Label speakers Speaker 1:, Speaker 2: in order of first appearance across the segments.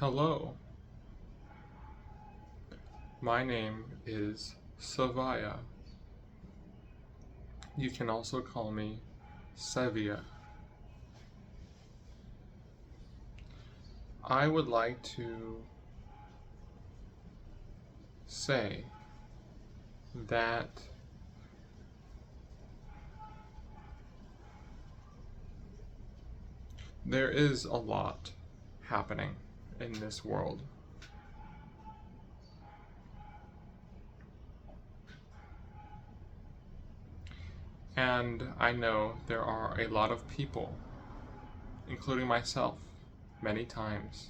Speaker 1: Hello, my name is Savaya. You can also call me Sevia. I would like to say that there is a lot happening in this world. And I know there are a lot of people, including myself, many times,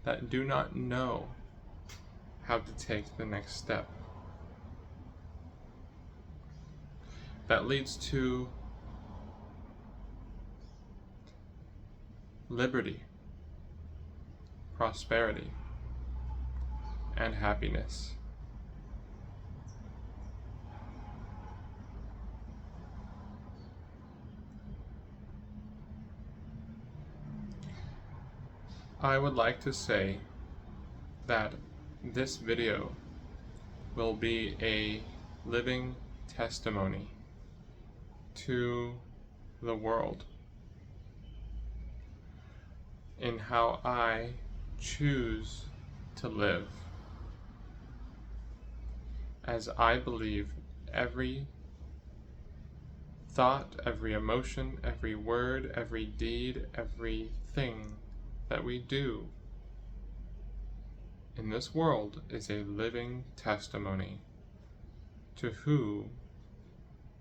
Speaker 1: that do not know how to take the next step. That leads to liberty, prosperity, and happiness. I would like to say that this video will be a living testimony to the world in how I choose to live, as I believe every thought, every emotion, every word, every deed, everything that we do in this world is a living testimony to who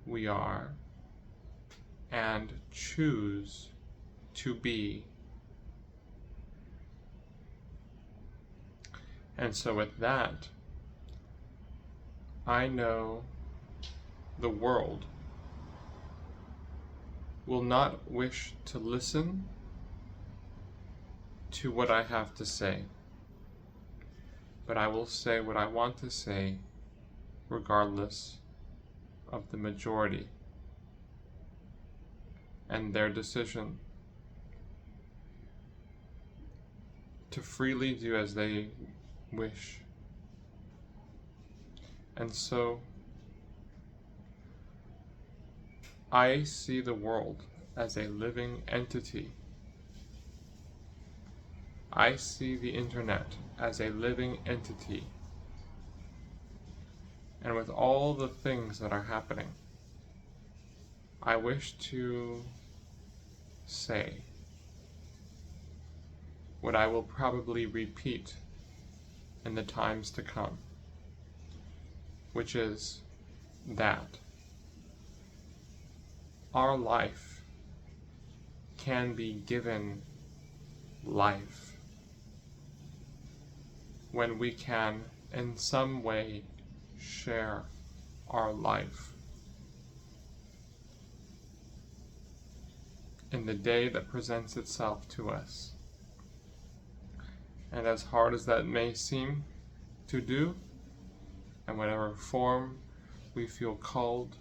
Speaker 1: we are and choose to be. And so with that, I know the world will not wish to listen to what I have to say, but I will say what I want to say regardless of the majority and their decision to freely do as they wish. And so I see the world as a living entity. I see the internet as a living entity. And with all the things that are happening, I wish to say what I will probably repeat in the times to come, which is that our life can be given life when we can in some way share our life in the day that presents itself to us. And as hard as that may seem to do, in whatever form we feel called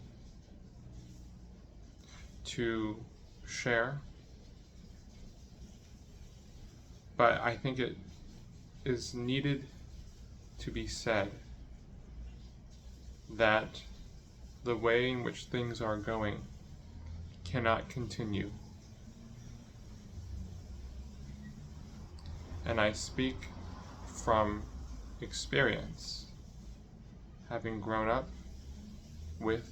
Speaker 1: to share, but I think it is needed to be said that the way in which things are going cannot continue. And I speak from experience, having grown up with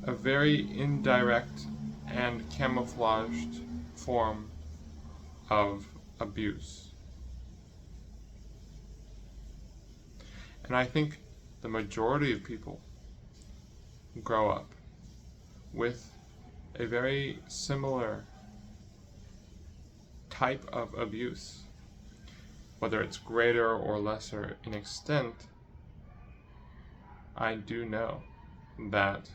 Speaker 1: a very indirect and camouflaged form of abuse. And I think the majority of people grow up with a very similar type of abuse. Whether it's greater or lesser in extent, I do know that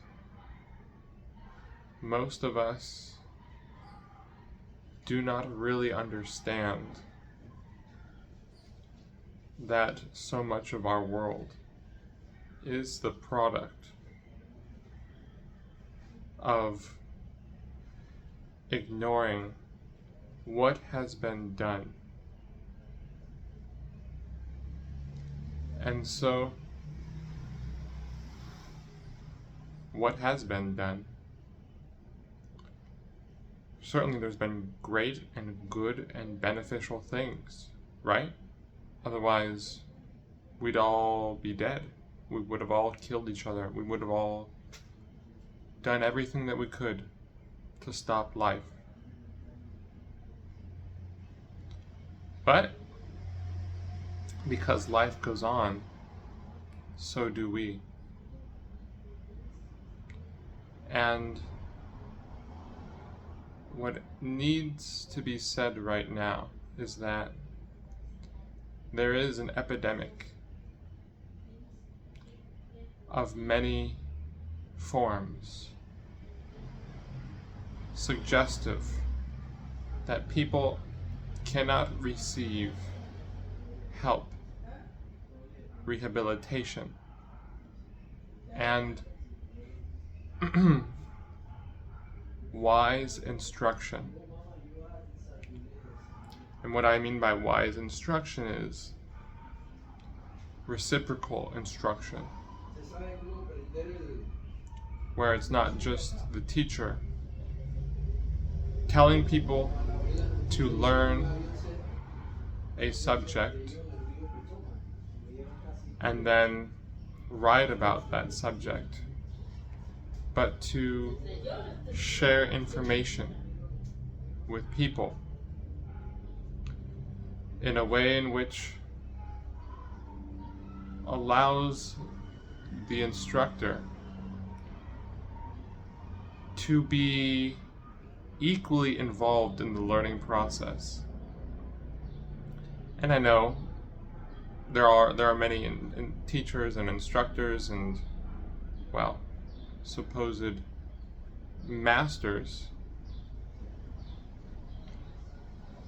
Speaker 1: most of us do not really understand that so much of our world is the product of ignoring what has been done. And so, what has been done? Certainly there's been great and good and beneficial things, right? Otherwise, we'd all be dead. We would have all killed each other. We would have all done everything that we could to stop life. But because life goes on, so do we. And what needs to be said right now is that there is an epidemic of many forms, suggestive that people cannot receive help, rehabilitation, and wise instruction. And what I mean by wise instruction is reciprocal instruction, where it's not just the teacher telling people to learn a subject and then write about that subject, but to share information with people in a way in which allows the instructor to be equally involved in the learning process. And I know there are many teachers and instructors and, well, supposed masters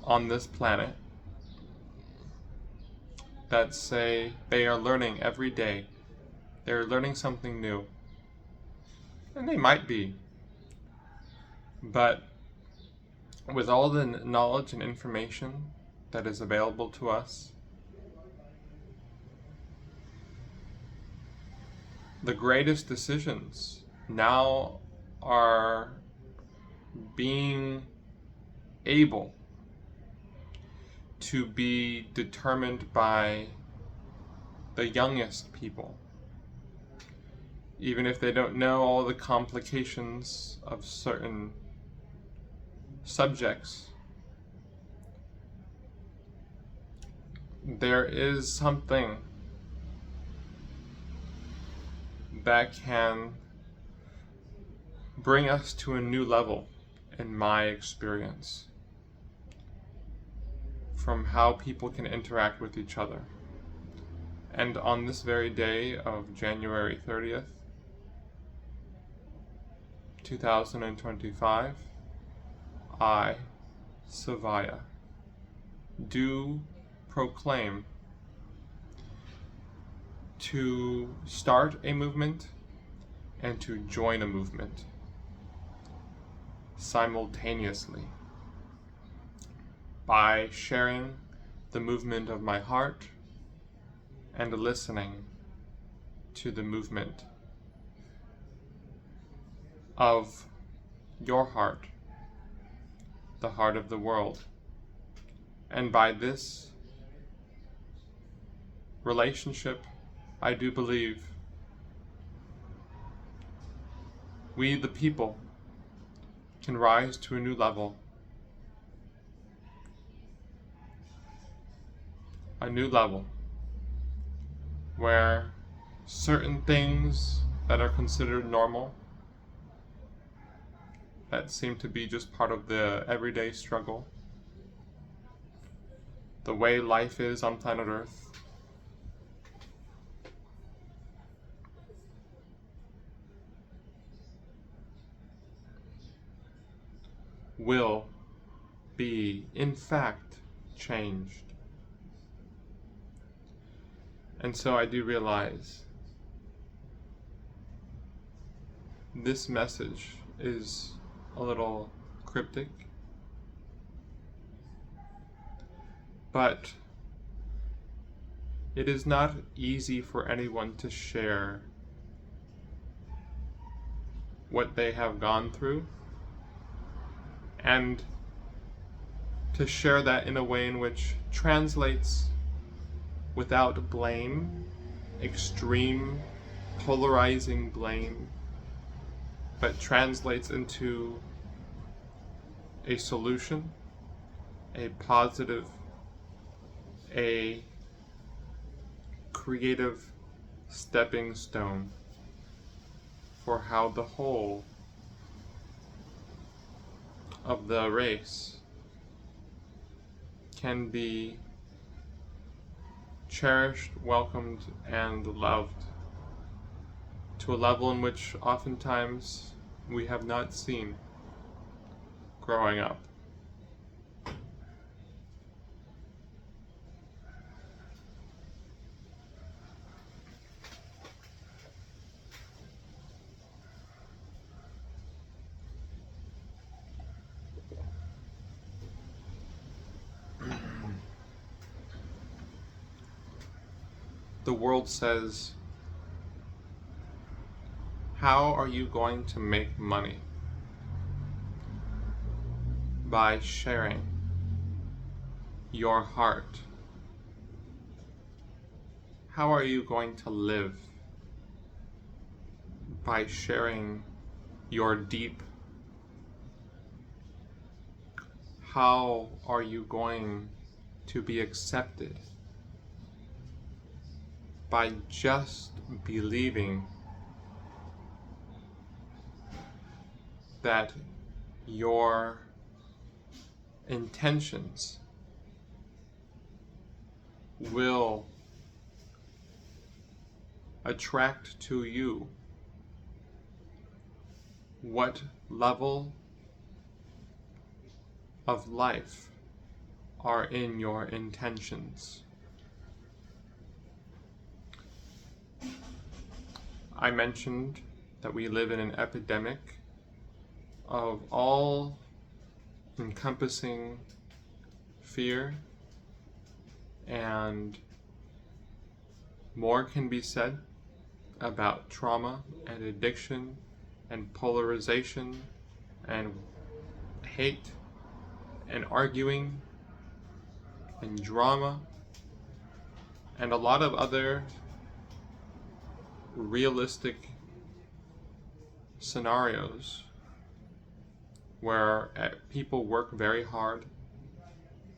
Speaker 1: on this planet that say they are learning every day. They're learning something new. And they might be. But with all the knowledge and information that is available to us, the greatest decisions now are being able to be determined by the youngest people, even if they don't know all the complications of certain subjects. There is something that can bring us to a new level, in my experience, from how people can interact with each other. And on this very day of January 30th, 2025, I, Savaya, do proclaim to start a movement and to join a movement simultaneously by sharing the movement of my heart and listening to the movement of your heart, the heart of the world. And by this relationship, I do believe we, the people, can rise to a new level. A new level where certain things that are considered normal, that seem to be just part of the everyday struggle, the way life is on planet Earth, will be, in fact, changed. And so I do realize this message is a little cryptic, But it is not easy for anyone to share what they have gone through, and to share that in a way in which translates without blame, extreme, polarizing blame, but translates into a solution, a positive, a creative stepping stone for how the whole of the race can be cherished, welcomed, and loved to a level in which oftentimes we have not seen growing up. The world says, how are you going to make money? By sharing your heart. How are you going to live? By sharing your deep. How are you going to be accepted? By just believing that your intentions will attract to you what level of life are in your intentions. I mentioned that we live in an epidemic of all-encompassing fear, and more can be said about trauma and addiction and polarization and hate and arguing and drama and a lot of other realistic scenarios where people work very hard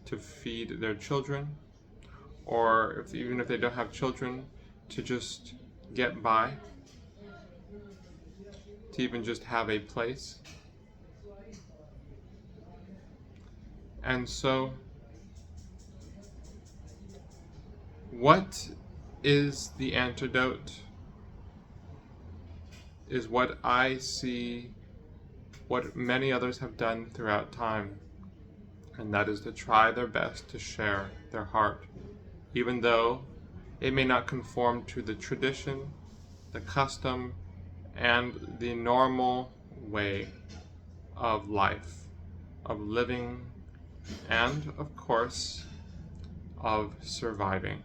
Speaker 1: to feed their children, or even if they don't have children, to just get by, to even just have a place. And so, what is the antidote? Is what I see, what many others have done throughout time, and that is to try their best to share their heart, even though it may not conform to the tradition, the custom, and the normal way of life, of living, and, of course, of surviving.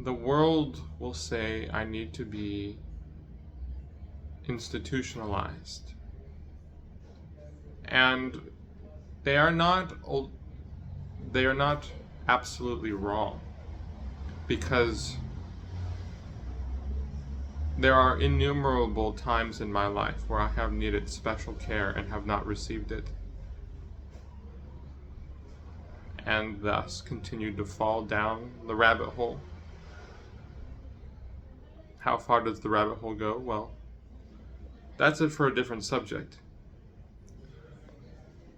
Speaker 1: The world will say I need to be institutionalized. And they are not absolutely wrong, because there are innumerable times in my life where I have needed special care and have not received it, and thus continued to fall down the rabbit hole. How far does the rabbit hole go? Well, that's it for a different subject.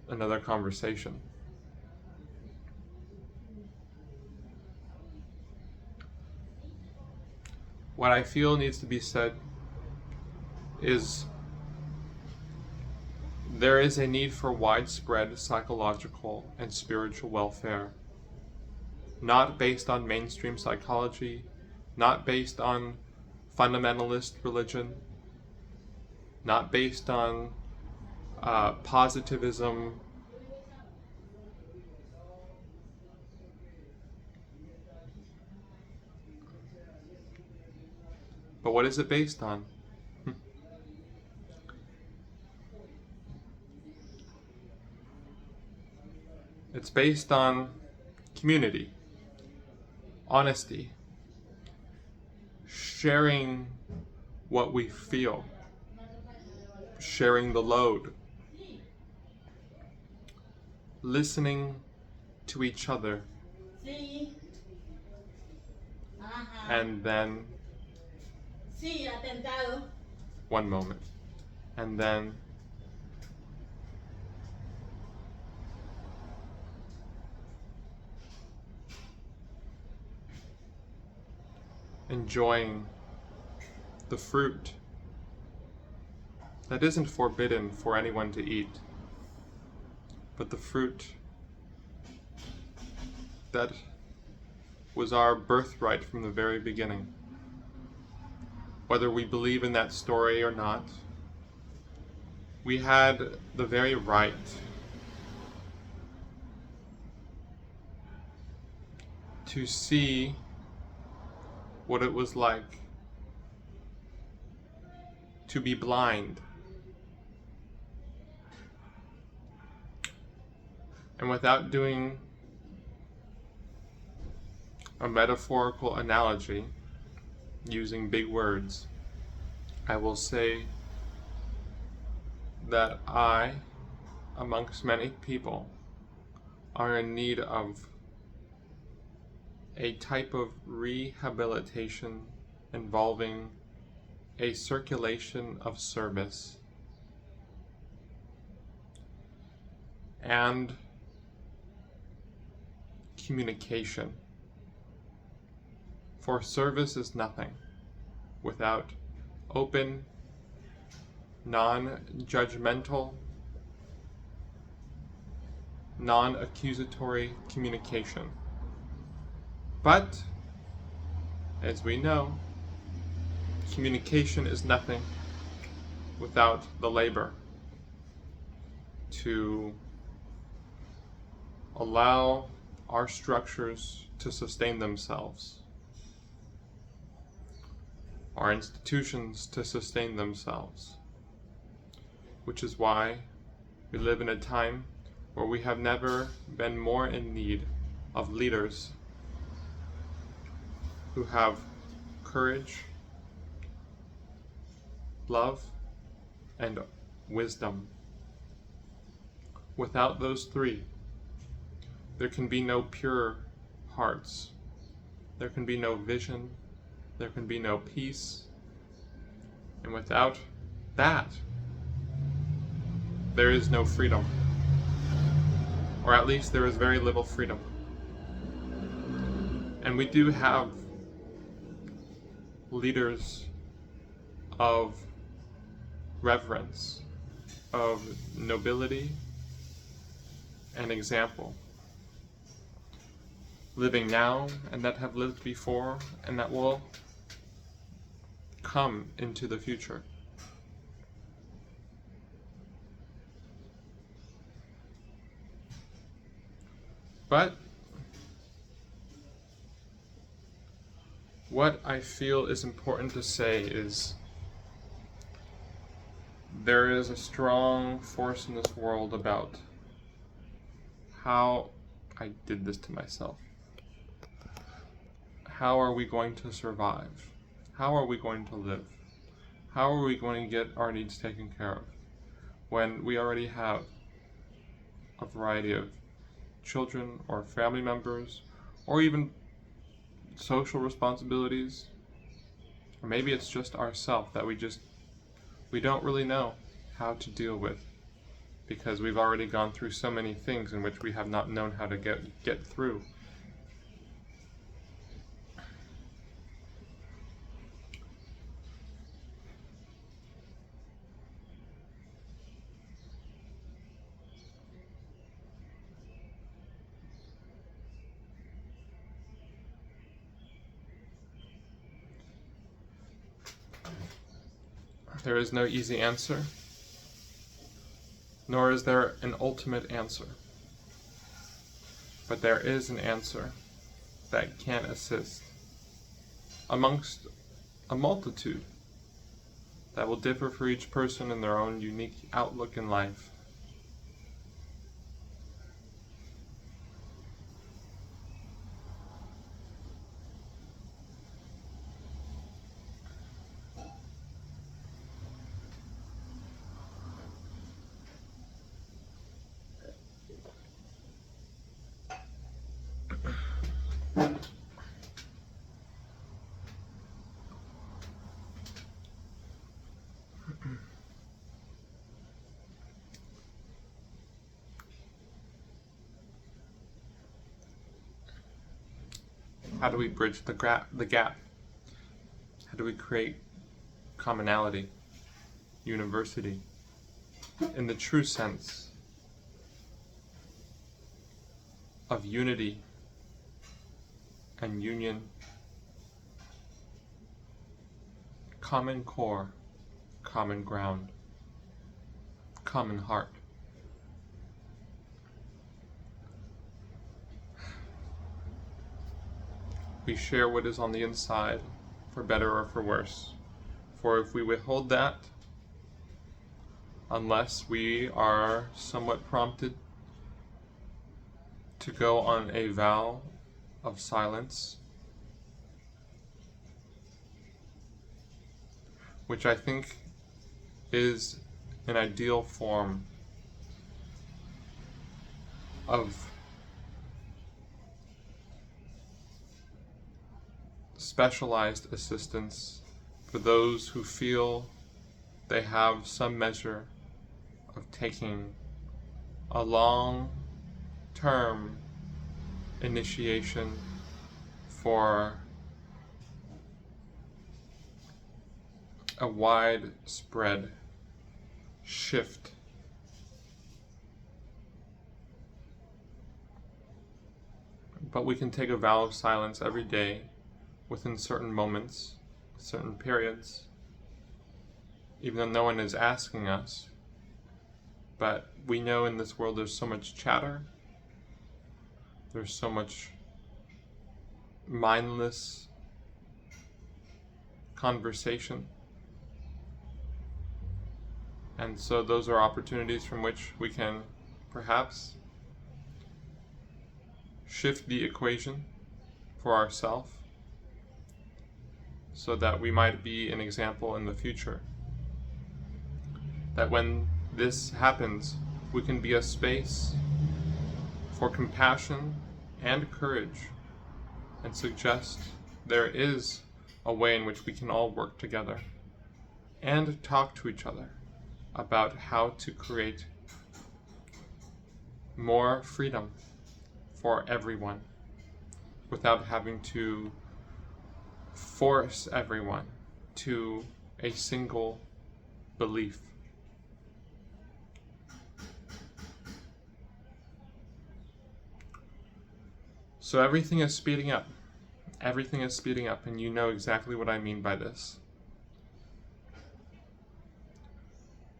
Speaker 1: Another conversation. What I feel needs to be said is there is a need for widespread psychological and spiritual welfare, not based on mainstream psychology, not based on fundamentalist religion, not based on positivism, But what is it based on? It's based on community, honesty, sharing what we feel, sharing the load, listening to each other, and then one moment, and then enjoying the fruit that isn't forbidden for anyone to eat, but the fruit that was our birthright from the very beginning. Whether we believe in that story or not, we had the very right to see what it was like to be blind. And without doing a metaphorical analogy, using big words, I will say that I, amongst many people, are in need of a type of rehabilitation involving a circulation of service and communication. For service is nothing without open, non-judgmental, non-accusatory communication. But, as we know, communication is nothing without the labor to allow our structures to sustain themselves, our institutions to sustain themselves, which is why we live in a time where we have never been more in need of leaders who have courage, love, and wisdom. Without those three, there can be no pure hearts. There can be no vision. There can be no peace. And without that, there is no freedom. Or at least there is very little freedom. And we do have leaders of reverence, of nobility, and example, living now and that have lived before and that will come into the future. But what I feel is important to say is there is a strong force in this world about how I did this to myself. How are we going to survive? How are we going to live? How are we going to get our needs taken care of when we already have a variety of children or family members or even social responsibilities? Or maybe it's just ourselves that we don't really know how to deal with because we've already gone through so many things in which we have not known how to get through. There is no easy answer, nor is there an ultimate answer. But there is an answer that can assist amongst a multitude that will differ for each person in their own unique outlook in life. How do we bridge the gap? How do we create commonality, university, in the true sense of unity and union, common core, common ground, common heart? We share what is on the inside, for better or for worse. For if we withhold that, unless we are somewhat prompted to go on a vow of silence, which I think is an ideal form of specialized assistance for those who feel they have some measure of taking a long-term initiation for a widespread shift. But we can take a vow of silence every day within certain moments, certain periods, even though no one is asking us. But we know in this world there's so much chatter, there's so much mindless conversation. And so those are opportunities from which we can perhaps shift the equation for ourselves, so that we might be an example in the future. That when this happens, we can be a space for compassion and courage, and suggest there is a way in which we can all work together and talk to each other about how to create more freedom for everyone without having to force everyone to a single belief. So everything is speeding up. Everything is speeding up, and you know exactly what I mean by this.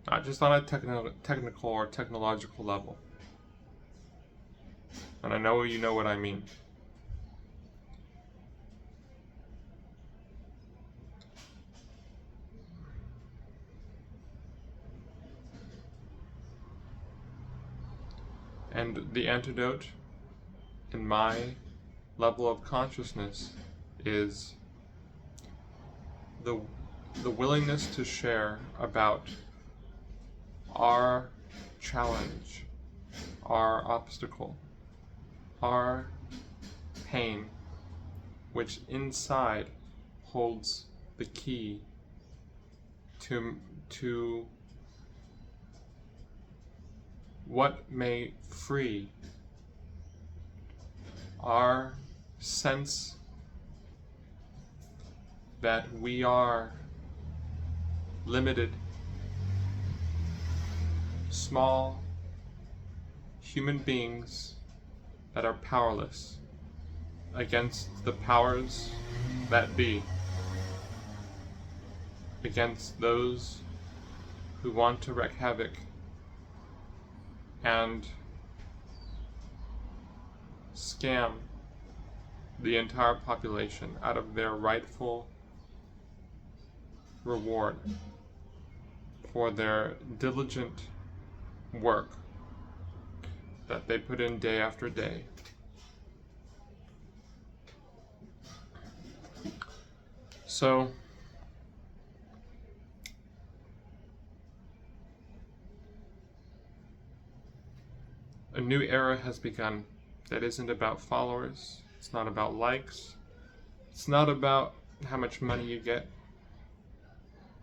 Speaker 1: Not just on a technical or technological level. And I know you know what I mean. And the antidote, in my level of consciousness, is the willingness to share about our challenge, our obstacle, our pain, which inside holds the key to what may free our sense that we are limited, small human beings that are powerless against the powers that be, against those who want to wreak havoc and scam the entire population out of their rightful reward for their diligent work that they put in day after day. So, a new era has begun that isn't about followers, it's not about likes, it's not about how much money you get,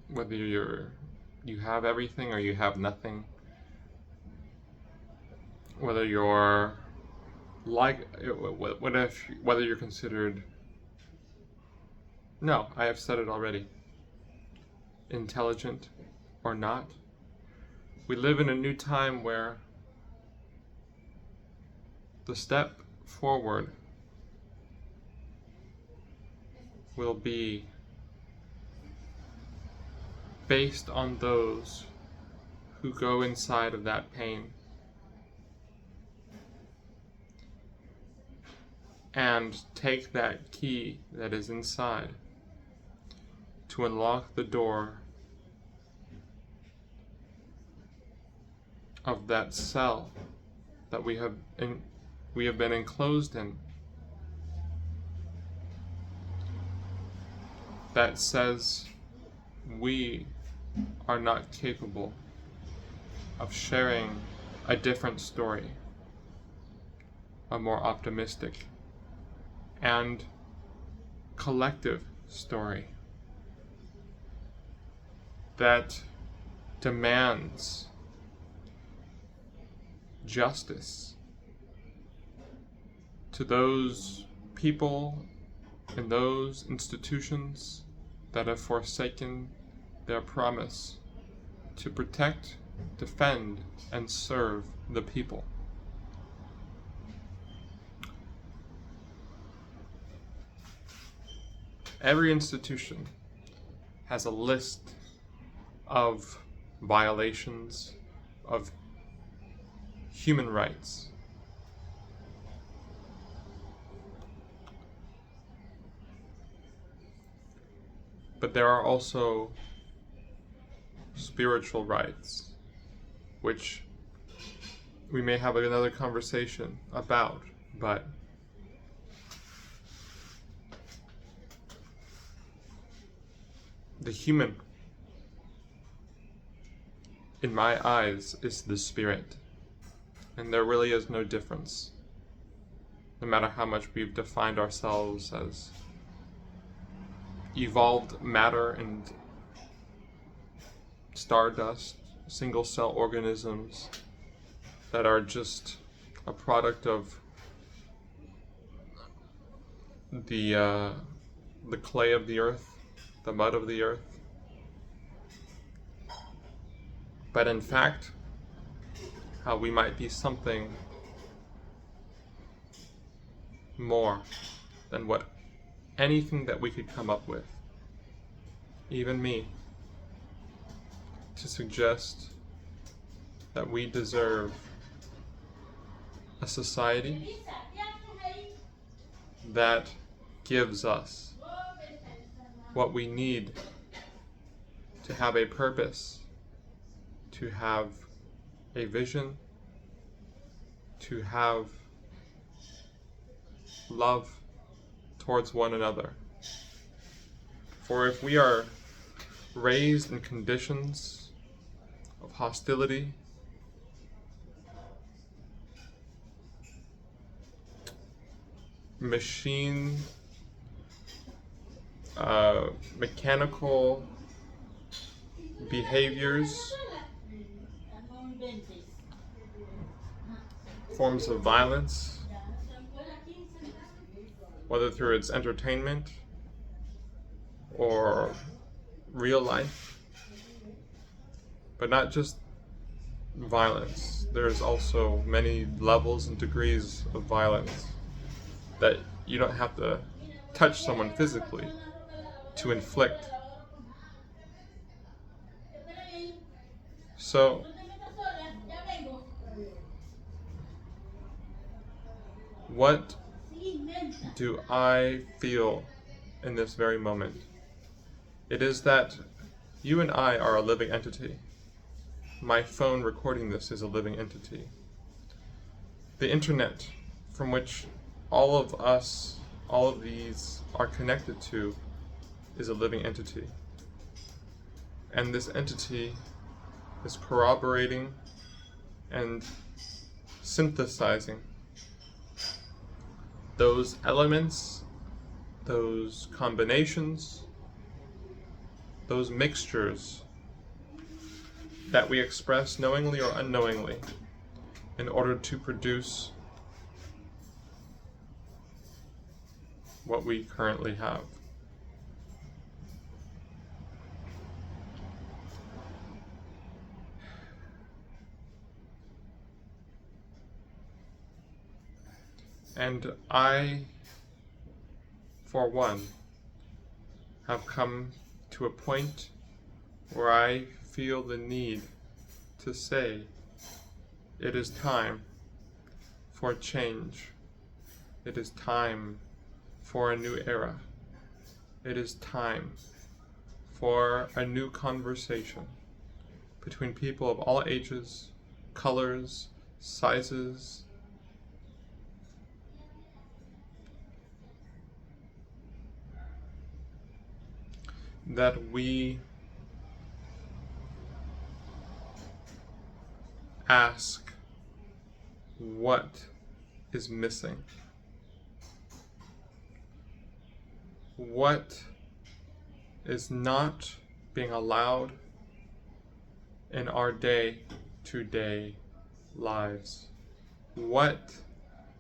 Speaker 1: whether you have everything or you have nothing, whether you're whether you're considered, no, I have said it already, intelligent or not. We live in a new time where the step forward will be based on those who go inside of that pain and take that key that is inside to unlock the door of that cell that we have been enclosed in, that says we are not capable of sharing a different story, a more optimistic and collective story that demands justice to those people and those institutions that have forsaken their promise to protect, defend, and serve the people. Every institution has a list of violations of human rights. But there are also spiritual rights, which we may have another conversation about, but the human, in my eyes, is the spirit. And there really is no difference, no matter how much we've defined ourselves as evolved matter and stardust, single cell organisms that are just a product of the clay of the earth, the mud of the earth. But in fact, how we might be something more than what anything that we could come up with, even me, to suggest that we deserve a society that gives us what we need to have a purpose, to have a vision, to have love towards one another. For if we are raised in conditions of hostility, mechanical behaviors, forms of violence, whether through its entertainment or real life, but not just violence. There's also many levels and degrees of violence that you don't have to touch someone physically to inflict. So, what do I feel in this very moment? It is that You and I are a living entity. My phone recording this is a living entity. The internet, from which all of us, all of these are connected to, is a living entity. And this entity is corroborating and synthesizing those elements, those combinations, those mixtures that we express knowingly or unknowingly in order to produce what we currently have. And I, for one, have come to a point where I feel the need to say it is time for change. It is time for a new era. It is time for a new conversation between people of all ages, colors, sizes, that we ask what is missing. What is not being allowed in our day-to-day lives? What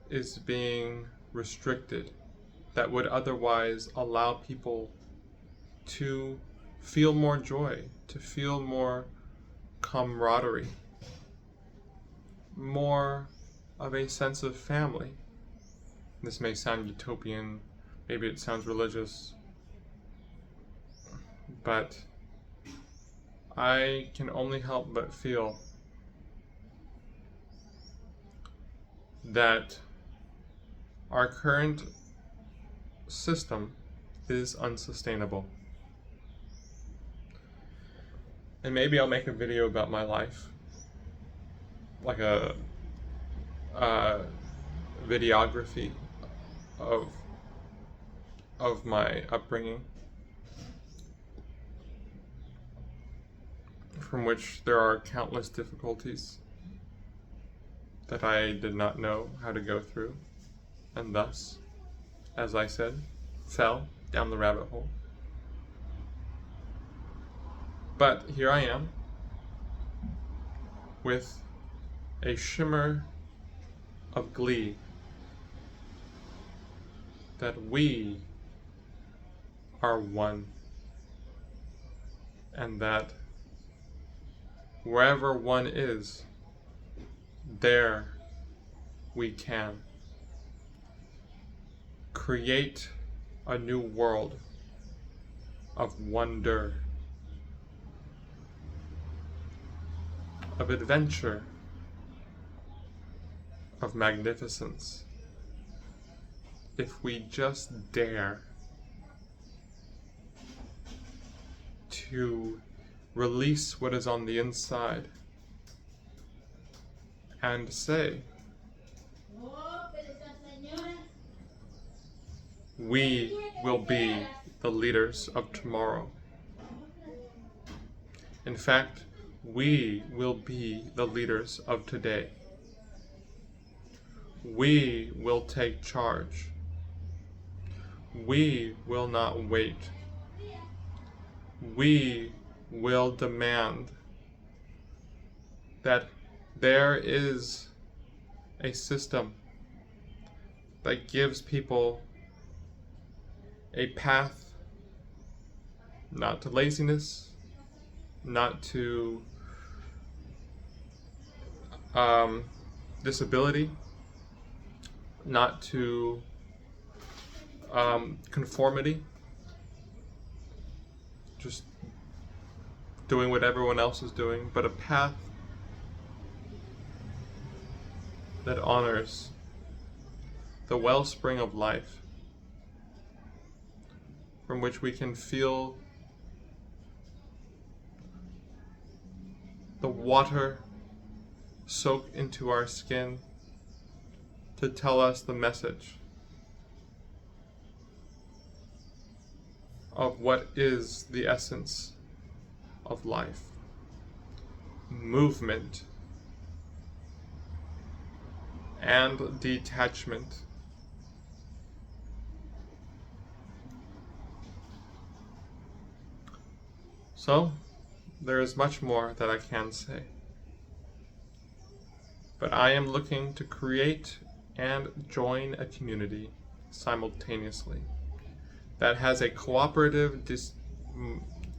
Speaker 1: is being restricted that would otherwise allow people to feel more joy, to feel more camaraderie, more of a sense of family? This may sound utopian, maybe it sounds religious, but I can only help but feel that our current system is unsustainable. And maybe I'll make a video about my life, like a videography of my upbringing, from which there are countless difficulties that I did not know how to go through, and thus, as I said, fell down the rabbit hole. But here I am, with a shimmer of glee that we are one, and that wherever one is, there we can create a new world of wonder, of adventure, of magnificence, if we just dare to release what is on the inside and say, we will be the leaders of tomorrow. In fact, we will be the leaders of today. We will take charge. We will not wait. We will demand that there is a system that gives people a path, not to laziness, not to disability, not to conformity, just doing what everyone else is doing, but a path that honors the wellspring of life, from which we can feel the water soak into our skin to tell us the message of what is the essence of life. Movement and detachment. So, there is much more that I can say. But I am looking to create and join a community simultaneously that has a cooperative,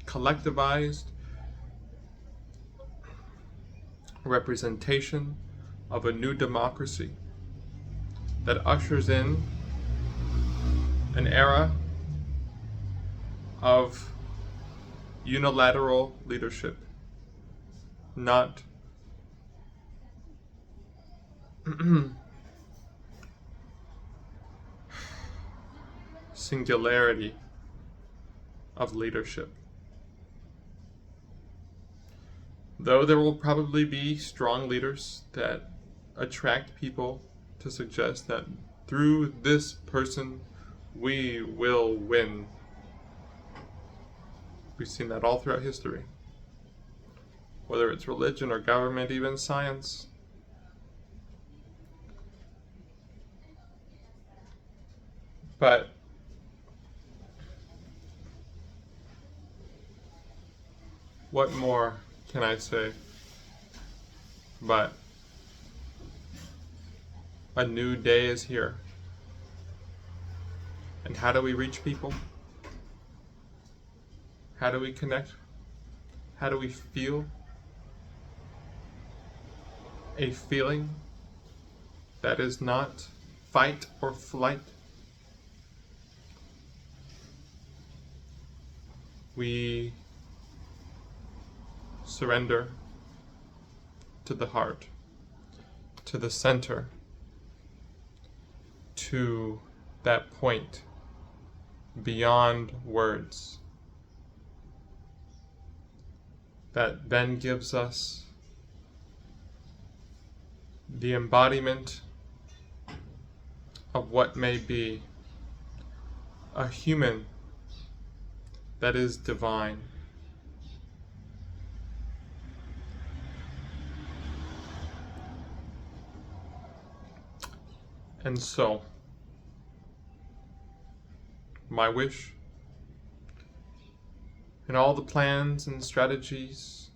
Speaker 1: collectivized representation of a new democracy that ushers in an era of unilateral leadership, not singularity of leadership. Though there will probably be strong leaders that attract people to suggest that through this person we will win. We've seen that all throughout history. Whether it's religion or government, even science. But what more can I say? But a new day is here. And how do we reach people? How do we connect? How do we feel? A feeling that is not fight or flight. We surrender to the heart, to the center, to that point beyond words that then gives us the embodiment of what may be a human that is divine. And so, my wish, and all the plans and strategies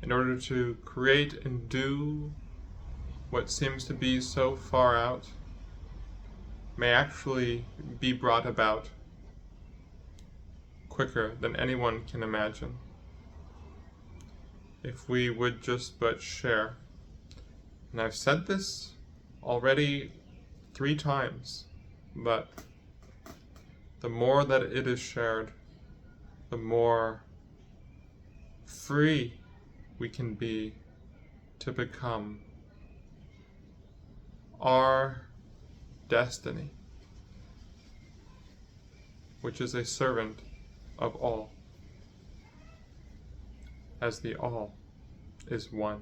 Speaker 1: in order to create and do what seems to be so far out, may actually be brought about quicker than anyone can imagine, if we would just but share. And I've said this already 3 times, but the more that it is shared, the more free we can be to become our destiny, which is a servant of all, as the all is one.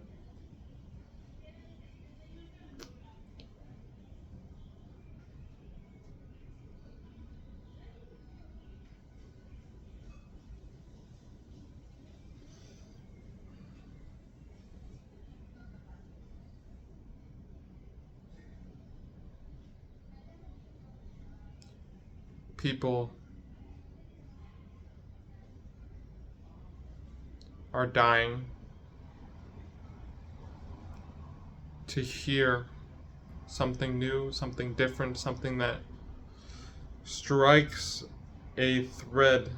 Speaker 1: People are dying to hear something new, something different, something that strikes a thread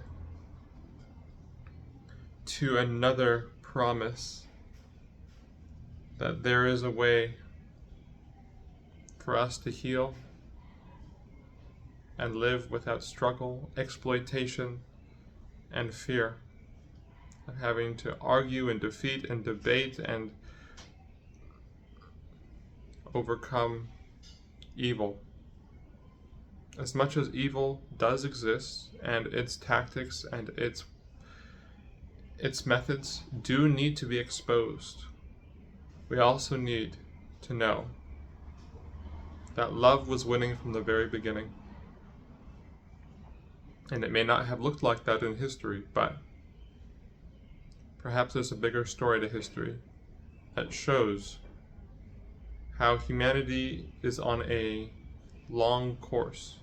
Speaker 1: to another promise that there is a way for us to heal and live without struggle, exploitation, and fear of having to argue and defeat and debate and overcome evil. As much as evil does exist, and its tactics and its its methods do need to be exposed, we also need to know that love was winning from the very beginning. And it may not have looked like that in history, but perhaps there's a bigger story to history that shows how humanity is on a long course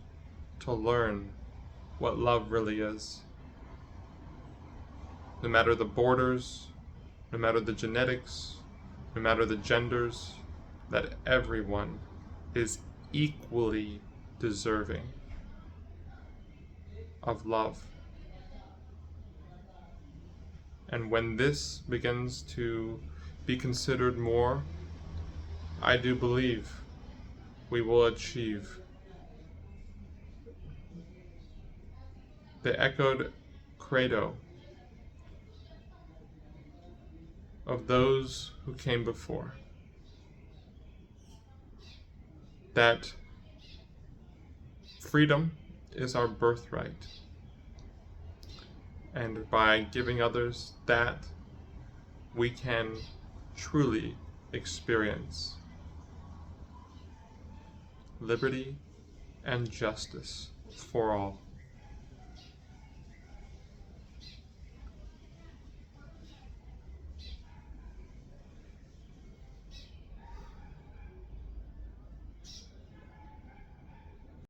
Speaker 1: to learn what love really is. No matter the borders, no matter the genetics, no matter the genders, that everyone is equally deserving of love. And when this begins to be considered more, I do believe we will achieve the echoed credo of those who came before, that freedom is our birthright, and by giving others that, we can truly experience liberty and justice for all.